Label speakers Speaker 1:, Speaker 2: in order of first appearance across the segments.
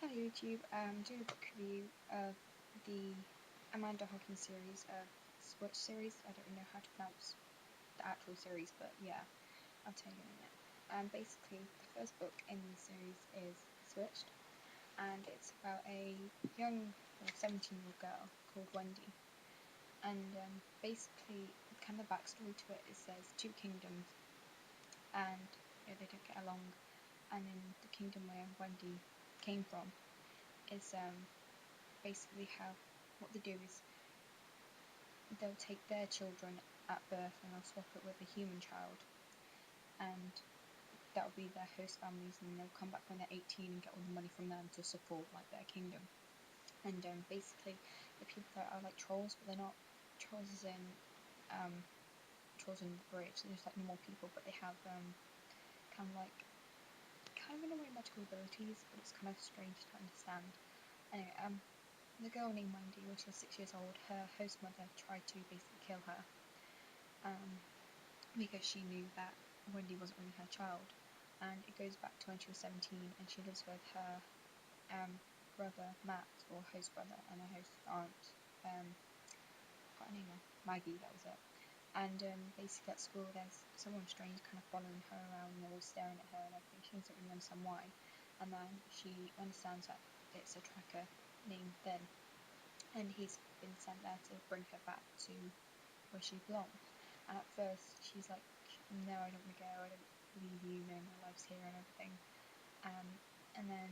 Speaker 1: Hi YouTube, doing a book review of the Amanda Hocking series of Switch series. I don't really know how to pronounce the actual series, but yeah, I'll tell you in a minute. Basically, the first book in the series is Switched, and it's about a young 17-year-old girl called Wendy. And basically, kind of the backstory to it is there's two kingdoms, and they don't get along. And in the kingdom where Wendy came from is basically how what they do is they'll take their children at birth and they'll swap it with a human child, and that'll be their host families, and they'll come back when they're 18 and get all the money from them to support like their kingdom. And basically the people that are like trolls, but they're not trolls as in trolls in the bridge, they're just like normal people, but they have kind of in a way magical abilities, but it's kind of strange to understand. Anyway, the girl named Wendy, when she was 6 years old, her host mother tried to basically kill her because she knew that Wendy wasn't really her child. And it goes back to when she was 17 and she lives with her brother Matt, or host brother, and her host aunt, got her name now, Maggie, that was it. And basically at school there's someone strange kind of following her around and always staring at her and everything. She doesn't really understand why. And then she understands that it's a tracker named Ben, and he's been sent there to bring her back to where she belongs. And at first she's like, no, I don't want to go, I don't believe you, my life's here and everything. And then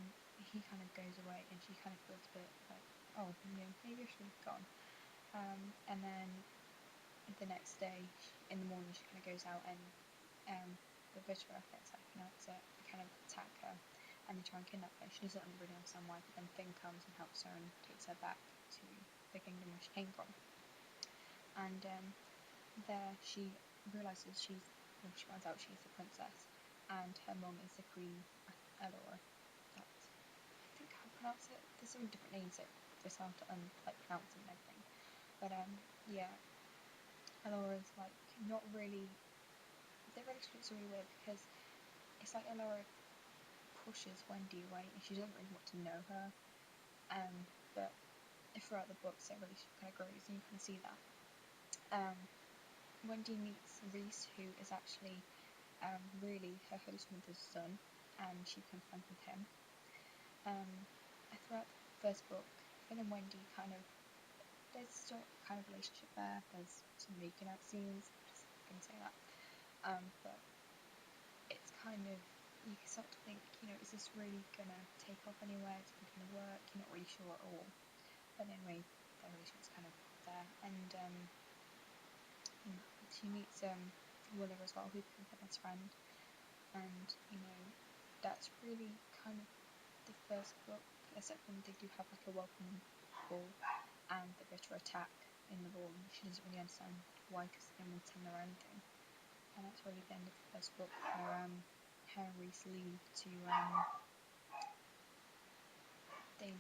Speaker 1: he kind of goes away and she kind of feels a bit like, oh, maybe I should have gone. And then the next day, in the morning, she kind of goes out and the Vitra, I think that's how you pronounce it, they kind of attack her and they try and kidnap her. She doesn't really understand why, but then Finn comes and helps her and takes her back to the kingdom where she came from. And there she realises she finds out she's the princess, and her mum is the Queen Elora. That's, I think how to pronounce it. There's so many different names that it's hard to pronounce them and everything. But yeah, Elora's like not really. Their relationship's really weird because it's like Elora pushes Wendy away and she doesn't really want to know her. But throughout the books, their relationship kind of grows and you kind of see that. Wendy meets Reese, who is actually really her host mother's son, and she becomes friends with him. Throughout the first book, Finn and Wendy there's still kind of relationship there. There's some making out scenes, I'm just gonna say that. But it's kind of, you can start to think, is this really gonna take off anywhere? Is it gonna work? You're not really sure at all. But anyway, their relationship's kind of there, and she meets Willow as well, who becomes her best friend, and that's really kind of the first book, except when they do have like a welcome ball and the bitter attack in the ball, and she doesn't really understand why, because no one's telling her anything. And that's really the end of the first book, where her and Reese leave to where did they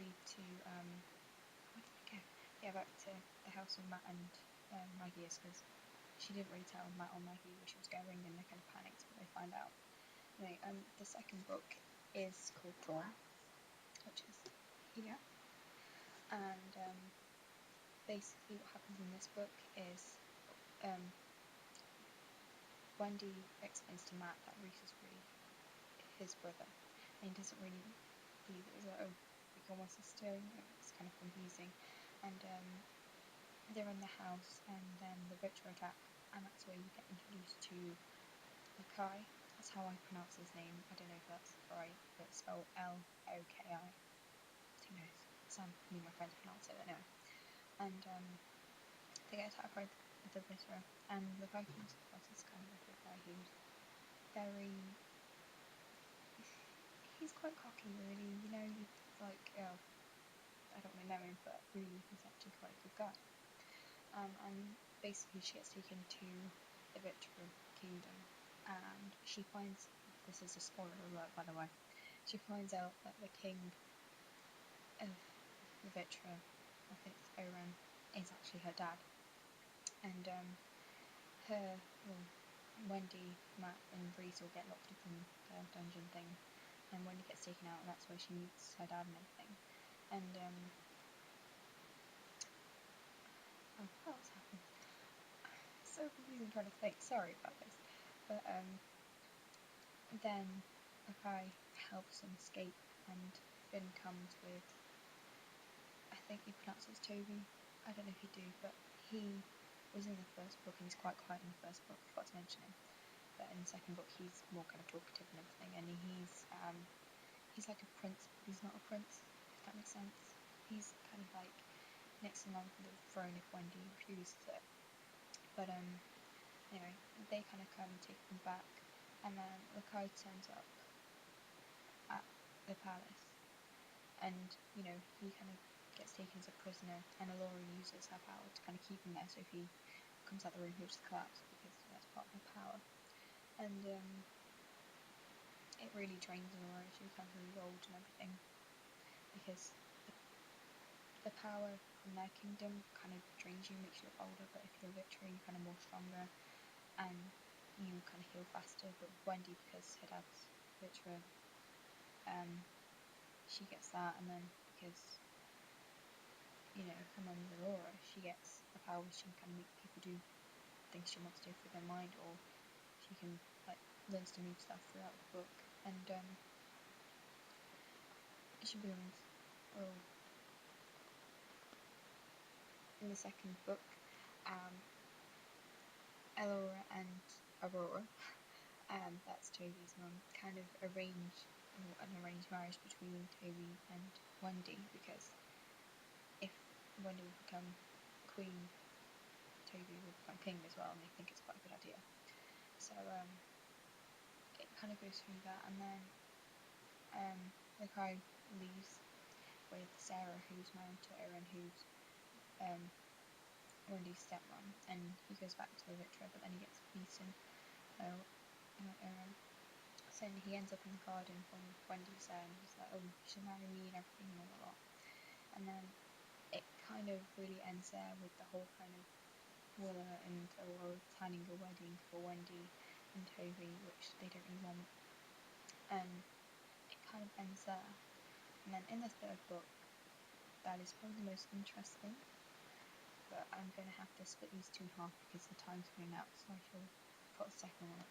Speaker 1: go? Yeah, back to the house of Matt and Maggie is, because she didn't really tell Matt or Maggie where she was going, and they kind of panicked, but they find out. Anyway, the second book is called Thorn, which is here, and basically what happens in this book is Wendy explains to Matt that Reese is really his brother, and he doesn't really believe it. He's like, oh, but you're my sister, it's kind of confusing. And they're in the house, and then the Victor attack, and that's where you get introduced to Lakai. That's how I pronounce his name. I don't know if that's right, but it's spelled L-O-K-I. Who knows? Me and my friends pronounce it, I know. And they get attacked by the Victor, and the guy comes across as kind of like a guy who's he's quite cocky, really, he's like, oh, I don't really know him, but really he's actually quite a good guy. And basically she gets taken to the Vitra kingdom, and she finds, this is a spoiler alert by the way, she finds out that the king of the Vitra, I think it's Oran, is actually her dad. And Wendy, Matt and Reese will get locked up in the dungeon thing, and Wendy gets taken out, and that's where she meets her dad and everything. And what else happens? It's so confusing trying to think. Sorry about this, but then the guy helps him escape, and Finn comes with, I think you pronounce it as Toby. I don't know if you do, but he was in the first book, and he's quite quiet in the first book. I forgot to mention him. But in the second book, he's more kind of talkative and everything, and he's like a prince, but he's not a prince, if that makes sense. He's kind of like next in line for the throne if Wendy refuses it. But anyway, they kind of come and take them back, and then Lakai turns up at the palace, and he kind of gets taken as a prisoner, and Alora uses her power to kind of keep him there, so if he comes out the room, he'll just collapse, because that's part of her power. And it really drains Alora. She becomes really old and everything, because the power from their kingdom kind of drains you, makes you look older, but if you're Vitra, you're kind of more stronger, and you kind of heal faster. But with Wendy, because her dad's Vitra, she gets that, and then because her mum's Aurora, she gets the power where she can kind of make people do things she wants to do through their mind, or she can like learns to move stuff throughout the book. And she becomes, well, in the second book, Elora and Aurora, that's Toby's mum, kind of arrange an arranged marriage between Toby and Wendy, because if Wendy would become queen, Toby would become king as well, and they think it's quite a good idea. So it kind of goes through that, and then the guy leaves with Sarah, who's married to Erin, who's Wendy's stepmom, and he goes back to the Vitra, but then he gets beaten by Erin. So he ends up in the garden when Wendy's there, and he's like, oh, you should marry me and everything and all that lot. And then it kind of really ends there with the whole kind of Willa and Aurora planning a wedding for Wendy and Toby, which they don't really want. And it kind of ends there. And then in the third book, that is probably the most interesting, but I'm going to have to split these two in half because the time's running out, so I shall put a second one up